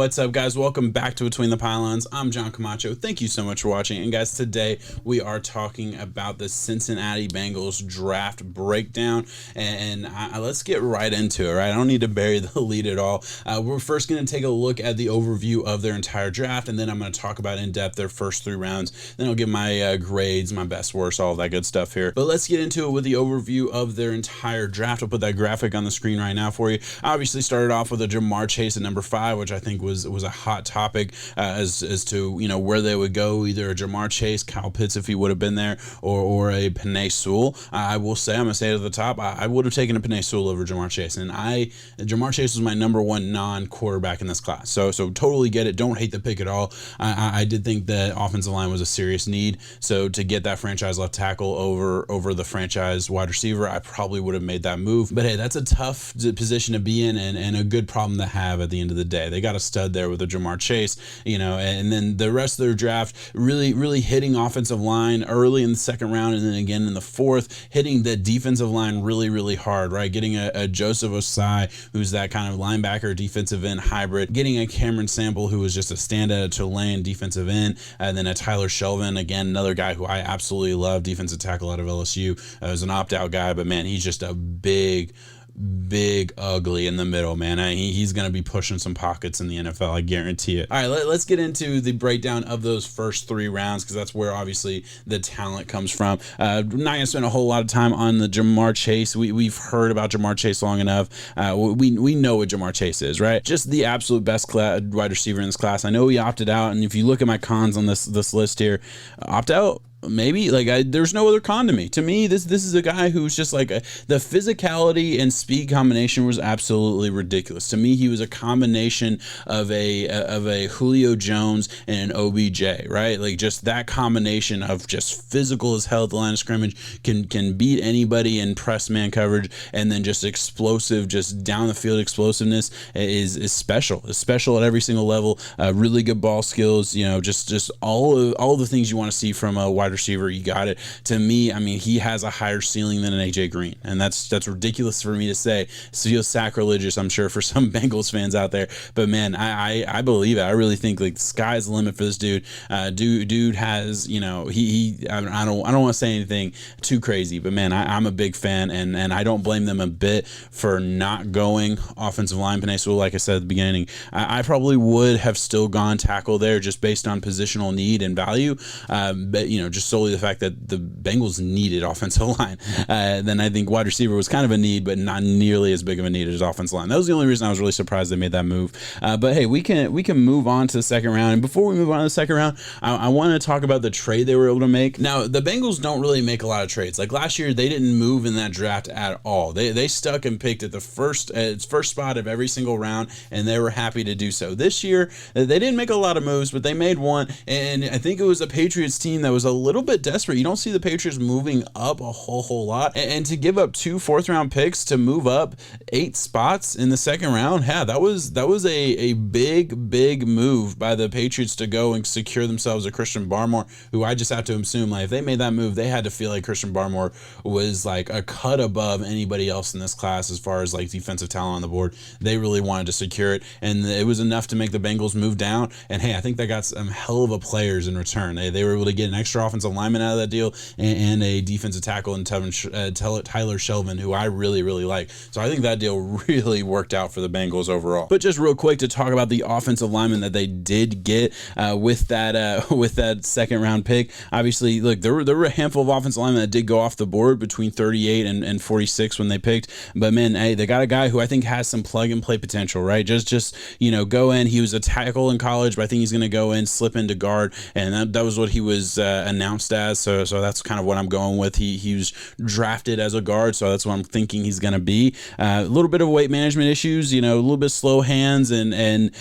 What's up, guys? Welcome back to Between the Pylons. I'm John Camacho. Thank you so much for watching. And guys, today we are talking about the Cincinnati Bengals draft breakdown. And let's get right into it, right? I don't need to bury the lead at all. We're first going to take a look at the overview of their entire draft, and then I'm going to talk about in depth their first 3 rounds. Then I'll give my grades, my best, worst, all that good stuff here. But let's get into it with the overview of their entire draft. I'll put that graphic on the screen right now for you. I obviously started off with a Jamar Chase at number 5, which I think was a hot topic as to, you know, where they would go, either a Jamar Chase, Kyle Pitts if he would have been there, or a Penei Sewell. I will say, I'm going to say it at the top, I would have taken a Penei Sewell over Jamar Chase, and Jamar Chase was my number 1 non-quarterback in this class, so totally get it, don't hate the pick at all. I did think that offensive line was a serious need, so to get that franchise left tackle over the franchise wide receiver, I probably would have made that move. But hey, that's a tough position to be in, and a good problem to have at the end of the day. They got a stud there with a Jamar Chase, you know, and then the rest of their draft really hitting offensive line early in the 2nd round, and then again in the 4th, hitting the defensive line really hard, right? Getting a Joseph Osai, who's that kind of linebacker defensive end hybrid, getting a Cameron Sample, who was just a standout at Tulane defensive end, and then a Tyler Shelvin, again, another guy who I absolutely love, defensive tackle out of LSU. Was an opt-out guy, but man, he's just a big ugly in the middle, man. He's going to be pushing some pockets in the NFL, I guarantee it. All right, let's get into the breakdown of those first 3 rounds, because that's where obviously the talent comes from. Not going to spend a whole lot of time on the Jamar Chase. We've heard about Jamar Chase long enough. We know what Jamar Chase is, right? Just the absolute best wide receiver in this class. I know he opted out, and if you look at my cons on this list here, opt out, maybe, there's no other con to me. To me, this is a guy who's just like the physicality and speed combination was absolutely ridiculous. To me, he was a combination of a Julio Jones and an OBJ, right? Like, just that combination of just physical as hell at the line of scrimmage, can beat anybody in press man coverage, and then just explosive, just down the field explosiveness is special. It's special at every single level. Really good ball skills, you know, just all the things you want to see from a wide receiver. You got it. To me, I mean, he has a higher ceiling than an AJ Green, and that's ridiculous for me to say. It feels sacrilegious, I'm sure, for some Bengals fans out there, but man, I believe it. I really think like the sky's the limit for this dude. Dude has, you know, I don't want to say anything too crazy, but man, I'm a big fan, and I don't blame them a bit for not going offensive line. Penei Sewell, like I said at the beginning, I probably would have still gone tackle there just based on positional need and value, but you know, just solely the fact that the Bengals needed offensive line. Then I think wide receiver was kind of a need, but not nearly as big of a need as offensive line. That was the only reason I was really surprised they made that move. But hey, we can move on to the 2nd round. And before we move on to the 2nd round, I want to talk about the trade they were able to make. Now, the Bengals don't really make a lot of trades. Like last year, they didn't move in that draft at all. They stuck and picked at the first spot of every single round, and they were happy to do so. This year, they didn't make a lot of moves, but they made one, and I think it was a Patriots team that was a little bit desperate. You don't see the Patriots moving up a whole lot, and to give up 2 4th-round picks to move up 8 spots in the 2nd round, yeah, that was a big move by the Patriots to go and secure themselves a Christian Barmore, who I just have to assume, like, if they made that move, they had to feel like Christian Barmore was like a cut above anybody else in this class as far as like defensive talent on the board. They really wanted to secure it, and it was enough to make the Bengals move down. And hey, I think they got some hell of a players in return. They were able to get an extra offensive lineman out of that deal, and a defensive tackle in Tyler Shelvin, who I really like. So I think that deal really worked out for the Bengals overall. But just real quick to talk about the offensive lineman that they did get with that 2nd round pick. Obviously, look, there were a handful of offensive linemen that did go off the board between 38 and 46 when they picked. But man, hey, they got a guy who I think has some plug and play potential, right? Just you know, go in. He was a tackle in college, but I think he's going to go in, slip into guard, and that was what he was announced as. So that's kind of what I'm going with. He was drafted as a guard, so that's what I'm thinking he's going to be. A little bit of weight management issues, you know, a little bit slow hands, and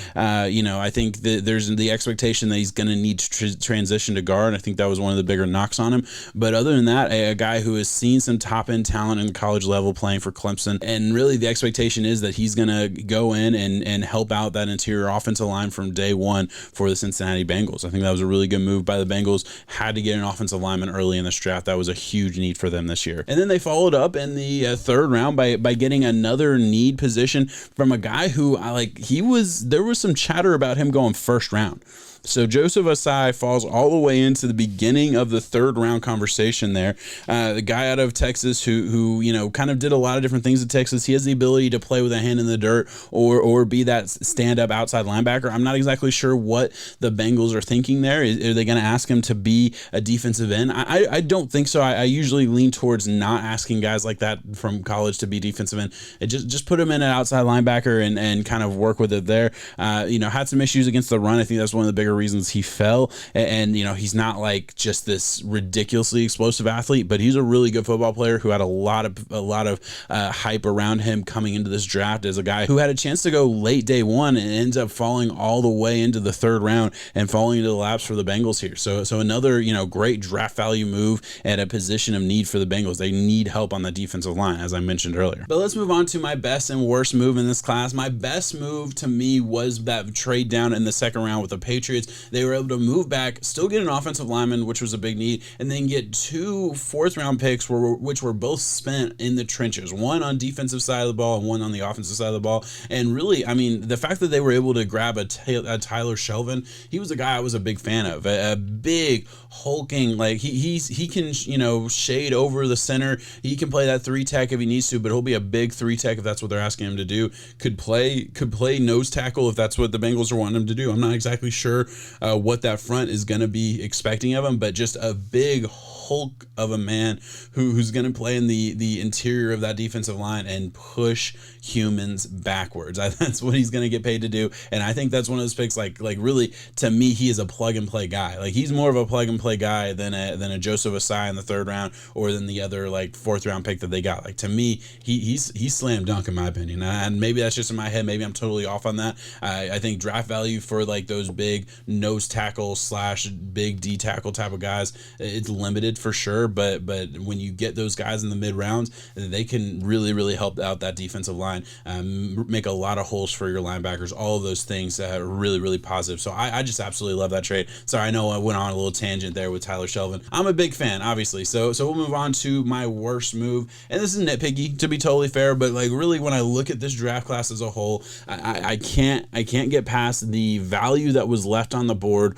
you know, I think that there's the expectation that he's going to need to transition to guard. I think that was one of the bigger knocks on him. But other than that, a guy who has seen some top end talent in college level playing for Clemson, and really the expectation is that he's going to go in and help out that interior offensive line from day one for the Cincinnati Bengals. I think that was a really good move by the Bengals. Had to get get an offensive lineman early in this draft. That was a huge need for them this year. And then they followed up in the third round by getting another need position from a guy who there was some chatter about him going first round. So Joseph Ossai falls all the way into the beginning of the third round conversation there. The guy out of Texas who kind of did a lot of different things at Texas. He has the ability to play with a hand in the dirt or be that stand-up outside linebacker. I'm not exactly sure what the Bengals are thinking there. Are they going to ask him to be a defensive end? I don't think so. I usually lean towards not asking guys like that from college to be defensive end. Just put him in an outside linebacker and kind of work with it there. Had some issues against the run. I think that's one of the bigger reasons he fell, and he's not like just this ridiculously explosive athlete, but he's a really good football player who had a lot of hype around him coming into this draft as a guy who had a chance to go late day one and ends up falling all the way into the third round and falling into the laps for the Bengals here. So another great draft value move at a position of need for the Bengals. They need help on the defensive line, as I mentioned earlier. But let's move on to my best and worst move in this class. My best move to me was that trade down in the second round with the Patriots. They were able to move back, still get an offensive lineman, which was a big need, and then get 2 fourth-round picks, which were both spent in the trenches, one on defensive side of the ball and one on the offensive side of the ball. And really, the fact that they were able to grab a Tyler Shelvin, he was a guy I was a big fan of, a big, hulking, he can, shade over the center. He can play that 3-tech if he needs to, but he'll be a big 3-tech if that's what they're asking him to do. Could play nose tackle if that's what the Bengals are wanting him to do. I'm not exactly sure what that front is going to be expecting of him, but just a big hulk of a man who's going to play in the interior of that defensive line and push humans backwards. That's what he's going to get paid to do, and I think that's one of those picks. Really, to me, he is a plug and play guy. He's more of a plug and play guy than a Joseph Ossai in the third round or than the other fourth round pick that they got. To me, he's slam dunk in my opinion, and maybe that's just in my head. Maybe I'm totally off on that. I think draft value for those big nose tackle / big D tackle type of guys, it's limited for sure, but when you get those guys in the mid rounds, they can really help out that defensive line, make a lot of holes for your linebackers. All of those things are really positive. So I just absolutely love that trade. Sorry, I know I went on a little tangent there with Tyler Shelvin. I'm a big fan, obviously. So we'll move on to my worst move, and this is nitpicky to be totally fair, but really when I look at this draft class as a whole, I can't get past the value that was left on the board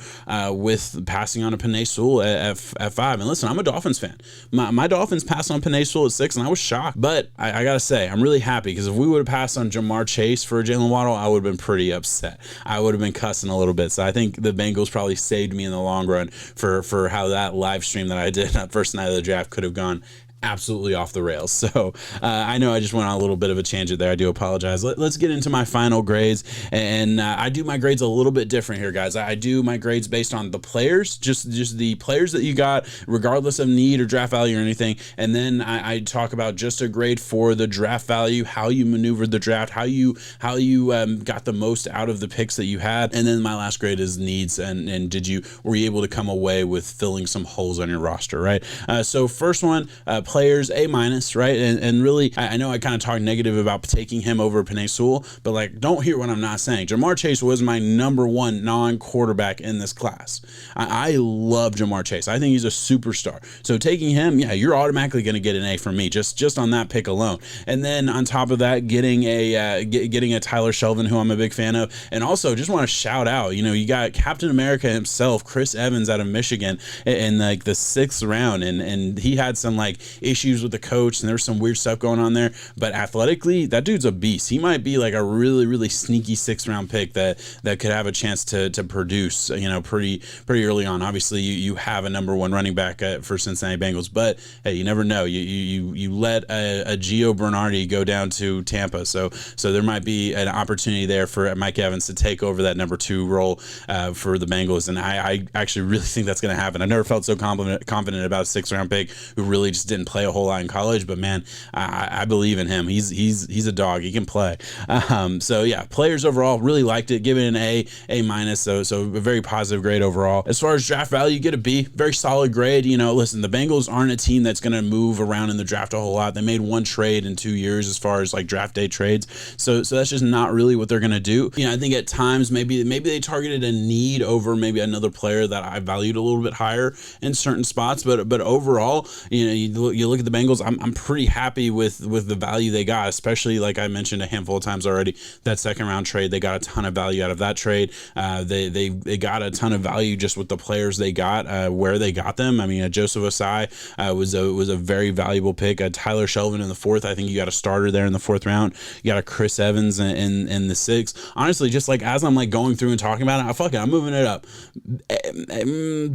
with passing on a Penei Sewell at 5. And listen, I'm a Dolphins fan. My Dolphins passed on Penei Sewell at 6, and I was shocked. But I gotta say, I'm really happy, because if we would have passed on Jamar Chase for Jalen Waddle, I would have been pretty upset. I would have been cussing a little bit. So I think the Bengals probably saved me in the long run for how that live stream that I did that first night of the draft could have gone absolutely off the rails. So I know I just went on a little bit of a tangent there. I do apologize. Let's get into my final grades, and I do my grades a little bit different here, guys. I do my grades based on the players, just the players that you got, regardless of need or draft value or anything. And then I talk about just a grade for the draft value, how you maneuvered the draft, how you got the most out of the picks that you had. And then my last grade is needs, and were you able to come away with filling some holes on your roster, right? So first one, players, A-, right? And really, I know I kind of talked negative about taking him over Penei Sewell, but don't hear what I'm not saying. Jamar Chase was my number one non-quarterback in this class. I love Jamar Chase. I think he's a superstar. So taking him, you're automatically going to get an A from me, just on that pick alone. And then on top of that, getting a Tyler Shelvin, who I'm a big fan of. And also, just want to shout out, you got Captain America himself, Chris Evans out of Michigan in the 6th round, and he had some issues with the coach, and there's some weird stuff going on there, but athletically, that dude's a beast. He might be a really sneaky 6th round pick that could have a chance to produce pretty early on. Obviously, you have a number 1 running back for Cincinnati Bengals, but hey, you never know. You let a Gio Bernardi go down to Tampa, so there might be an opportunity there for Mike Evans to take over that number 2 role for the Bengals, and I actually really think that's going to happen. I've never felt so confident about a 6th round pick who really just didn't didn't play a whole lot in college, but man, I believe in him. He's a dog. He can play. So yeah, players overall really liked it. Give it an A minus. So a very positive grade overall. As far as draft value, get a B. Very solid grade. Listen, the Bengals aren't a team that's going to move around in the draft a whole lot. They made one trade in 2 years as far as like draft day trades. So that's just not really what they're going to do. I think at times maybe they targeted a need over maybe another player that I valued a little bit higher in certain spots. But overall, you look at the Bengals, I'm pretty happy with the value they got, especially like I mentioned a handful of times already, that second round trade. They got a ton of value out of that trade. They got a ton of value just with the players they got, where they got them. I mean, Joseph Osai was a very valuable pick. Tyler Shelvin in the fourth. I think you got a starter there in the fourth round. You got a Chris Evans in the sixth. Honestly, just like as I'm like going through and talking about it, I'm moving it up.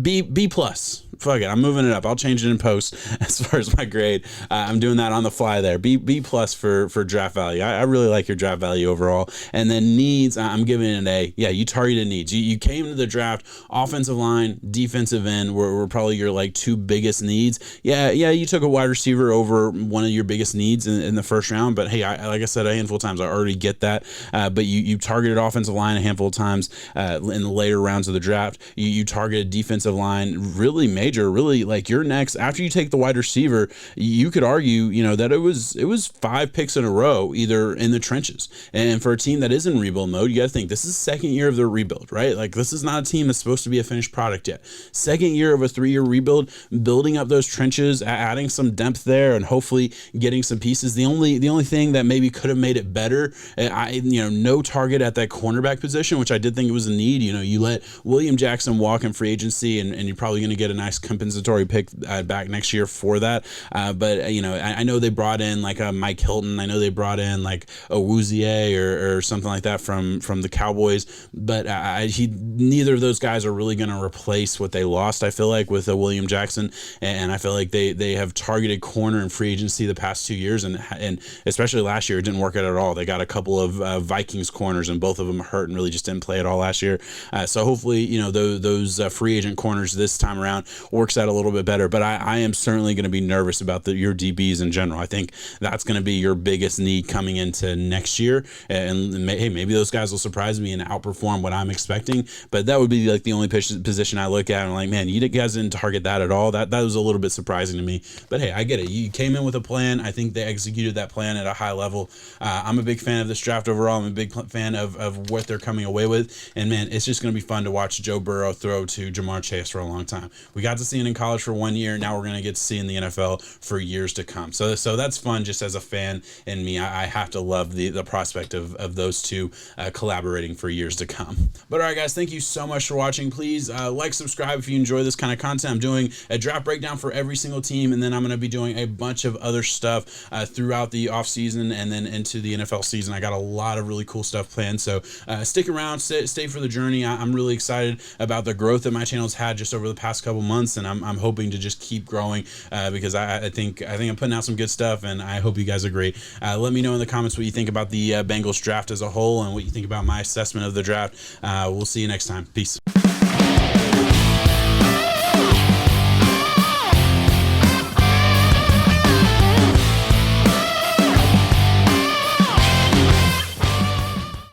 B plus. Fuck it, I'm moving it up. I'll change it in post as far as my grade. I'm doing that on the fly there. B plus for draft value. I really like your draft value overall. And then needs, I'm giving it an A. Yeah, you targeted needs. You came to the draft, offensive line, defensive end were probably your like two biggest needs. Yeah, you took a wide receiver over one of your biggest needs in the first round. But hey, like I said a handful of times, I already get that. But you targeted offensive line a handful of times in the later rounds of the draft. You targeted defensive line really major. Really, like your next after you take the wide receiver, you could argue, that it was 5 picks in a row, either in the trenches. And for a team that is in rebuild mode, you got to think this is the second year of their rebuild, right? Like this is not a team that's supposed to be a finished product yet. Second year of a 3-year rebuild, building up those trenches, adding some depth there, and hopefully getting some pieces. The only thing that maybe could have made it better, no target at that cornerback position, which I did think it was a need. You let William Jackson walk in free agency, and you're probably going to get a nice compensatory pick back next year for that. But I know they brought in like a Mike Hilton. I know they brought in like a Wouzier or something like that from the Cowboys. But neither of those guys are really going to replace what they lost, I feel like, with a William Jackson. And I feel like they have targeted corner in free agency the past 2 years, and especially last year, it didn't work out at all. They got a couple of Vikings corners, and both of them hurt and really just didn't play at all last year. So hopefully, those free agent corners this time around works out a little bit better. But I am certainly going to be nervous about your DBs in general. I think that's going to be your biggest need coming into next year. And hey, maybe those guys will surprise me and outperform what I'm expecting. But that would be like the only position I look at and I'm like, man, you guys didn't target that at all. That was a little bit surprising to me. But hey, I get it. You came in with a plan. I think they executed that plan at a high level. I'm a big fan of this draft overall. I'm a big fan of what they're coming away with. And man, it's just going to be fun to watch Joe Burrow throw to Jamar Chase for a long time. We got to see it in college for 1 year. Now we're going to get to see in the NFL for years to come. So that's fun just as a fan in me. I have to love the prospect of those two collaborating for years to come. But all right, guys, thank you so much for watching. Please like, subscribe if you enjoy this kind of content. I'm doing a draft breakdown for every single team, and then I'm going to be doing a bunch of other stuff throughout the offseason and then into the NFL season. I got a lot of really cool stuff planned. So stick around, stay for the journey. I'm really excited about the growth that my channel's had just over the past couple months, and I'm hoping to just keep growing because I think I'm putting out some good stuff, and I hope you guys agree. Let me know in the comments what you think about the Bengals draft as a whole and what you think about my assessment of the draft. We'll see you next time. Peace.